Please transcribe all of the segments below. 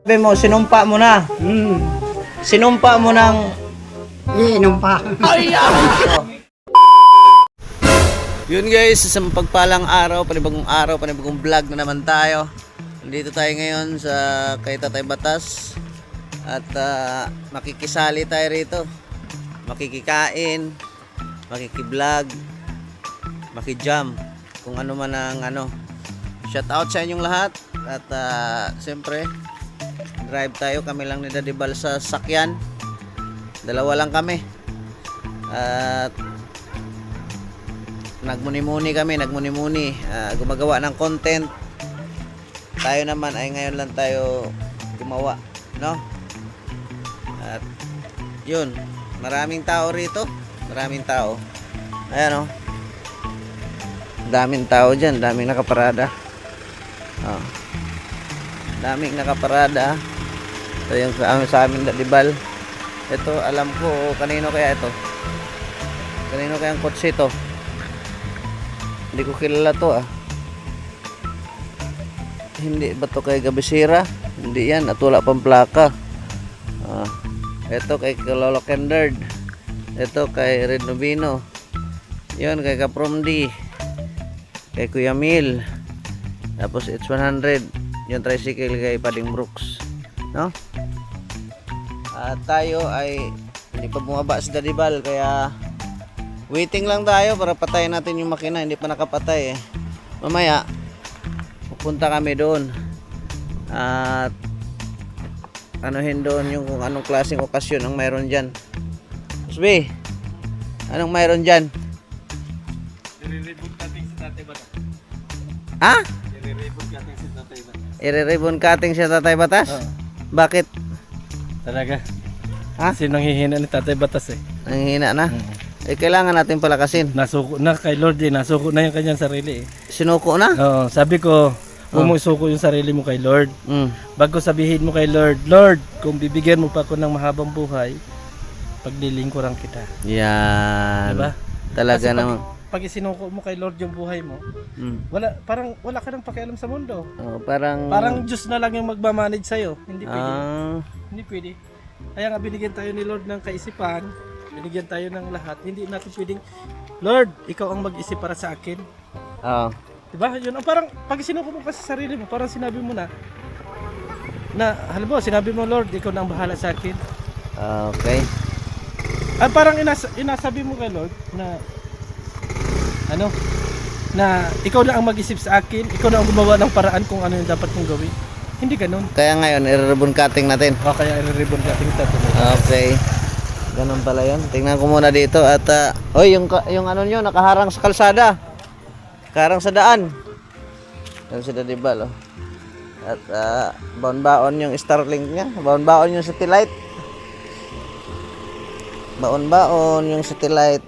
Sabi mo, sinumpa mo na. Sinumpa mo ng... Iinom pa. Yun guys, isang pagpalang araw, panibagong vlog na naman tayo. Nandito tayo ngayon sa kay Tatay Batas. At makikisali tayo rito. Makikikain, makikiblog, makijam, kung ano man ang ano. Shout out sa inyong lahat. At siyempre, drive tayo, kami lang ni Daddy Bal sa sakyan. Dalawa lang kami. At nagmuni-muni kami, gumagawa ng content. Tayo naman ay ngayon lang tayo gumawa, no? At yun, maraming tao rito, maraming tao. Ayan, oh. Daming tao dyan, daming nakaparada. Oh. Daming nakaparada. Ito yung sa amin Daddy Bal. Ito, alam ko kanino kaya ito. Kanino kaya ang kotse ito? Hindi ko kilala to ah. Hindi ba to kay Gabisira? Hindi yan, at wala pang plaka. Ito kay Lolo Kendard. Ito kay Red Nubino. Yun kay Kapromdi. Kay Kuya Mil. Tapos it's 100. Yung tricycle kay Pading Brooks. No? At tayo ay hindi pa bumaba si Daddy Bal, kaya waiting lang tayo para patayin natin yung makina. Hindi pa nakapatay eh. Mamaya pupunta kami doon at anuhin doon yung kung anong klaseng okasyon ang mayroon dyan. Usbi, anong mayroon dyan? I-ribbon cutting si Tatay Batas. Ha? I-ribbon cutting si Tatay Batas. I-ribbon cutting siya Tatay Batas? Oo. Bakit? Talaga? Ha? Kasi nanghihina ni Tatay Batas eh. Nanghihina na? Eh kailangan natin palakasin. Nasuko na kay Lord eh. Nasuko na yung kanyang sarili eh. Sinuko na? Oo, sabi ko, huwag mo isuko yung sarili mo kay Lord. Bago sabihin mo kay Lord, Lord, kung bibigyan mo pa ako ng mahabang buhay, paglilingkuran kita. Yan. Diba? Talaga Kasi naman. Pag isinuko mo kay Lord yung buhay mo, wala ka nang pakialam sa mundo. Oh, parang Diyos na lang yung magmamanage sa'yo. Hindi pwede. ah, Hindi pwede. Kaya nga binigyan tayo ni Lord ng kaisipan, binigyan tayo ng lahat. Hindi natin pwedeng, Lord, ikaw ang mag-isip para sa akin. oh. Diba? Yun, parang pag sinuko mo pa sa sarili mo, parang sinabi mo na, halimbawa, sinabi mo, Lord, ikaw na ang bahala sa akin. Okay. Parang inasabi mo kay Lord na, na ikaw na ang mag-isip sa akin, ikaw na ang gumawa ng paraan kung ano yung dapat kong gawin. Hindi ganun. Kaya ngayon, i-ribbon cutting natin. Kaya i-ribbon cutting natin. Okay. Ganun pala yun. Tingnan ko muna dito at yung ano nyo, nakaharang sa kalsada. Karang sa daan. Yan si Daddy Bal, oh. At baon-baon yung Starlink niya. Baon-baon yung satellite. Baon-baon yung satellite.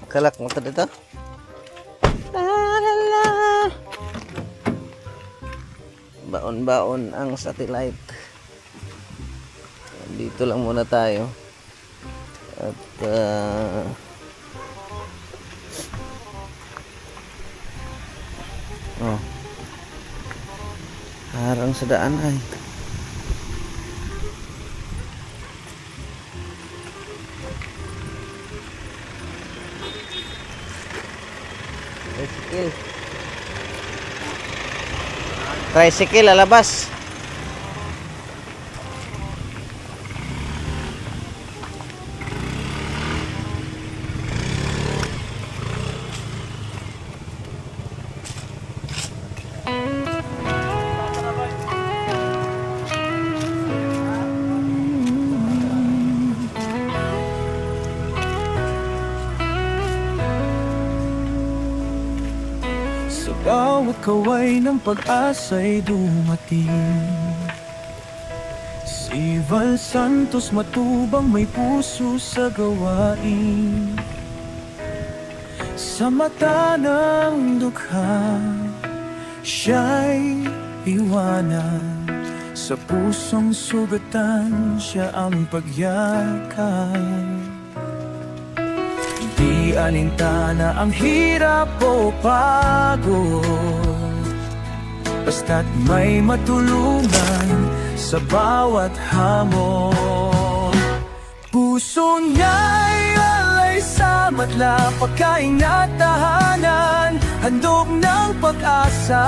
Kalak mo ito dito. Baon-baon ang satellite. Dito lang muna tayo. At harang sa daan ay. Tricycle lalabas. Sa bawat kaway ng pag-asa'y dumating. Si Val Santos matubang may puso sa gawain. Sa mata ng dukha, siya'y iwanan. Sa pusong sugatan, siya ang pagyakay. Di alintana ang hirap o pagod, basta't may matulungan sa bawat hamon. Puso niya'y alay sa madla, pagkain at tahanan, handog ng pag-asa.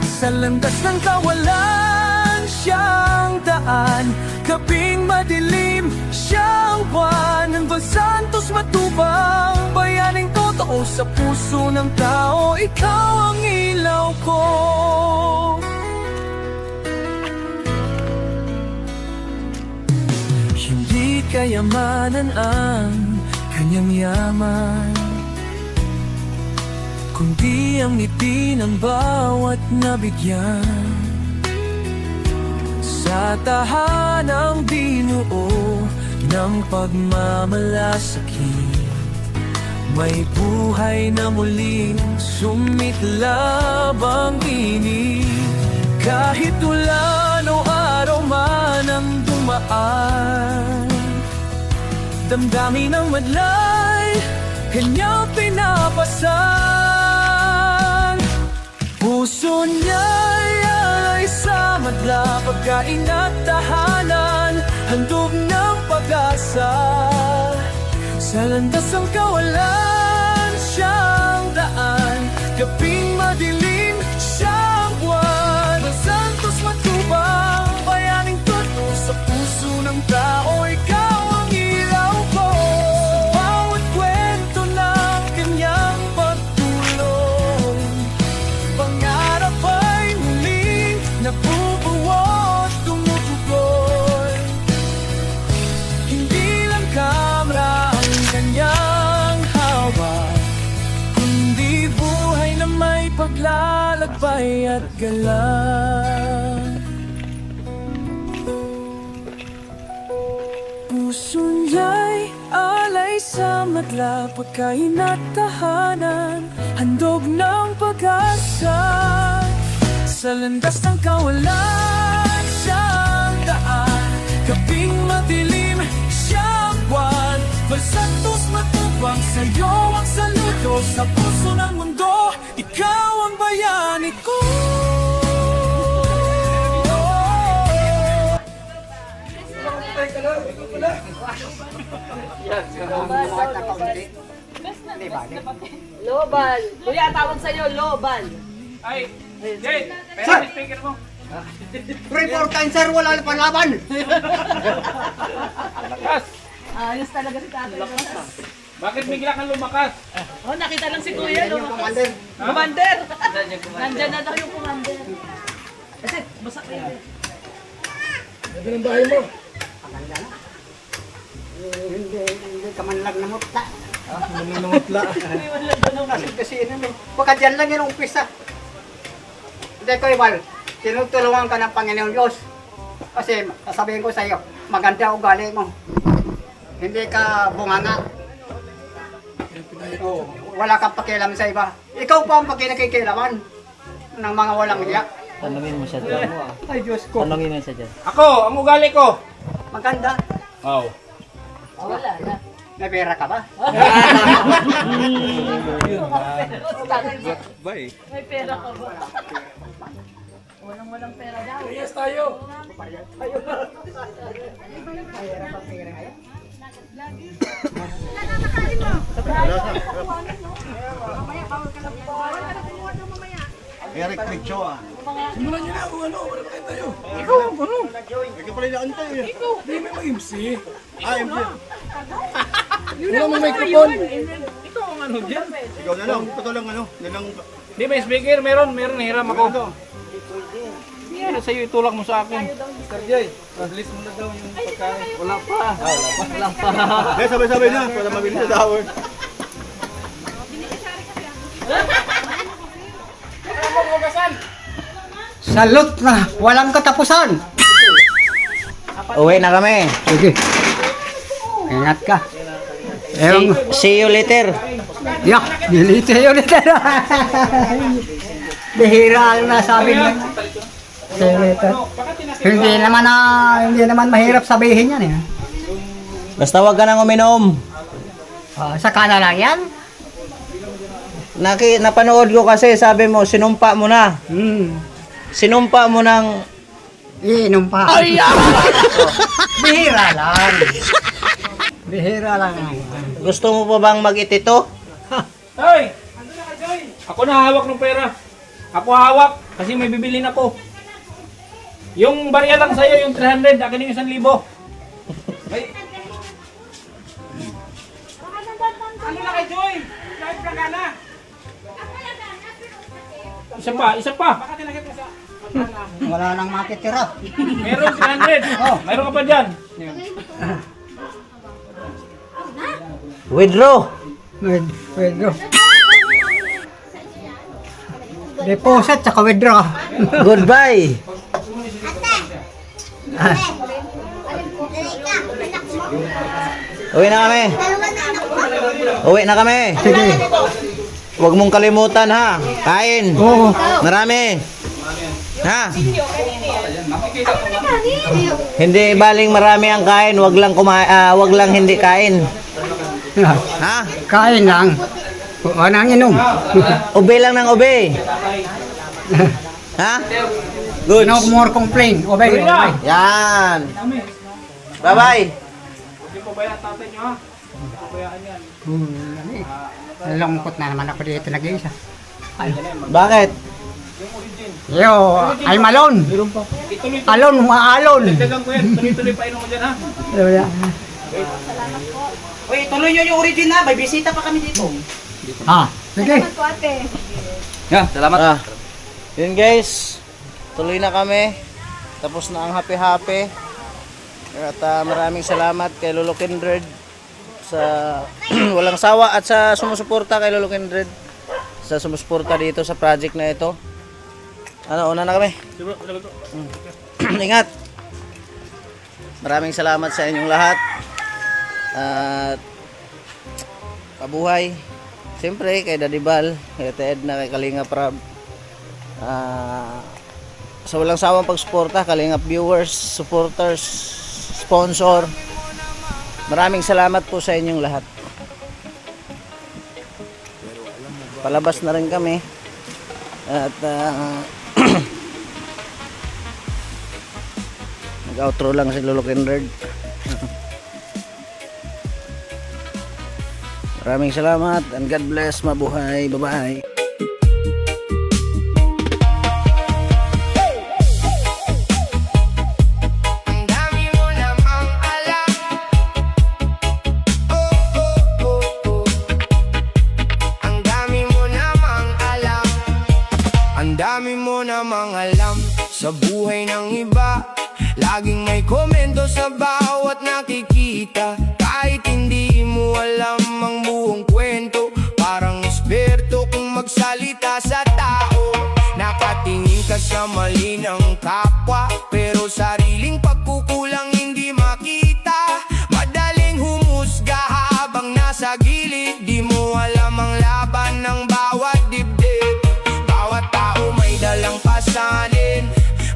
Sa landas ng kawalan siyang daan, gabing madilim siyang buwan. Ang Santos Matubang, bayaning totoo sa puso ng tao, ikaw ang ilaw ko. Hindi kayamanan ang kanyang yaman, kundi ang ngiti ng bawat nabigyan. Sa tahanang binuo ng pagmamalasakit, may buhay na muling sumiklab ang init. Kahit ulan o araw man ang dumaan, damdamin ang madlay, kanyang pinapasan. Puso niya'y alay sa madla, pagkain at tahanan, handog ng pag-asa. Sa landas ng kawalan siyang daan, gabing madilim siyang buwan. Ang Santos Matubang, bayaning totoo sa puso ng tao, ikaw ang ilaw ko. Sa bawat kwento ng kanyang pagtulong, pangarap ay muling nabubuo at tumutuloy. Hindi lang kamera ang kanyang hawak, kundi buhay na may paglalakbay at galang. Puso niya'y alay sa madla, pagkain at tahanan, handog ng pag-asa. Sa landas ng kawalan siyang daan, gabing madilim siyang buwan. Santos Matubang, sa'yo ang saludo, sa puso ng mundo, ikaw ang bayani ko. Lobal. Kuya, tawag sa'yo, Lobal. Report cancer, wala pa laban. Ayos talaga si tatay. Bakit bigla kang lumakas? Oh, nakita lang si Kuya. Commander. Commander. Nandyan na daw yung commander. Kasi, basta kayo. Hindi ka man lang namutla. Namutla. Kasi yun eh. Baka dyan lang yung umpisa. Hindi ko iwal. Tinutulungan ka ng Panginoong Diyos. Kasi sasabihin ko sa iyo, maganda ugali mo. Hindi ka bunganga. Oh, wala kang pakialam sa iba. Ikaw pa ang nakikailaman ng mga walang hiya. Tanungin mo siya dyan. Ay Diyos ko. Tanungin mo siya dyan. Ako, ang ugali ko. Maganda. Oh. Wala na. May pera ka ba? May pera ka ba? Walang pera daw. Yes tayo. Eric Richo ah. Simulan niyo na kung ano. Wala pa kayo tayo. Ikaw pala na antay eh. Hindi may mag-MC. Ah, MP. Wala mo microphone. Ikaw ang ano dyan. Ikaw na lang. Ito lang ano. Yan lang. Hindi, may speaker. Meron. Hiram ako. Yan, sa'yo itulak mo sa akin. Mr. Jay, release mo na daw yung pagkain. Wala pa. Wala pa. Eh, sabay-sabay na. Para mabilis sa dahon. Salute na. Walang katapusan. Uwi na kami. Sige. Ingat ka. See you later. Yeah, nilito yun ito. Bihira ang nasabi niya. Hindi naman mahirap sabihin yan eh. Basta wag ka nang uminom. Sa kana lang yan. Napanood ko kasi, sabi mo, sinumpa mo na. Sinumpa mo ng... Iinom pa. Bihira lang. Bihira lang. Gusto mo pa bang mag-itito? Hoy! Ako na hawak ng pera. Ako hawak kasi may bibilin ako. Yung barya lang sa'yo, yung 300, akin yung 1,000. Ay. Ano na kay Joy? Live ka na. Isa pa. Wala nang matitira. Meron 300. Oh, meron ka pa dyan. Withdraw. Withdraw. Deposit sa withdraw. Goodbye. Uwi na kami. Uwi na kami. Sige. Huwag mong kalimutan ha. Kain. Oo. Marami. Ha? Hindi baling marami ang kain, wag lang wag lang hindi kain. Ha? Kain lang. Anong inom? Ube lang ng ube. Ha? Good. No more complain. Obey. Yan. Bye-bye. Hindi po ba yan tatay nyo ha? Hindi po ba yan yan? Lungkot na naman ako dito nag-iisa. Bakit? Yo, I'm alone. Ituloy Alone, maalon. Dagang ko yan. Tuloy-tuloy pa inom mo dyan ha. Uy, tuloy nyo yung origin na. May bisita pa kami dito. Sige. Salamat. Yun guys. Tuloy na kami. Tapos na ang happy-happy. At maraming salamat kay Lolo Kindred sa walang sawa at sa sumusuporta kay Lolo Kindred sa sumusuporta dito sa project na ito. Ano, una na kami. Ingat. Maraming salamat sa inyong lahat. At pabuhay. Siyempre kay Daddy Bal, kay Ted na kay Kalinga Prab. Sa walang sawang pagsuporta, Kalingap viewers, supporters, sponsor. Maraming salamat po sa inyong lahat. Palabas na rin kami. At nag-outro lang si Lolo Kindred. Maraming salamat and God bless. Mabuhay. Bye-bye. Dami mo namang alam sa buhay ng iba. Laging may komento sa bawat nakikita. Kahit hindi mo alam ang buong kwento, parang eksperto kung magsalita sa tao. Nakatingin ka sa mali ng kapwa, pero sariling pagkukulang hindi makita. Madaling humusga habang nasa gilid, di mo alam ang laban ng bawat dibdib. Bawat tao may dalang pasanin,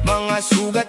mga sugat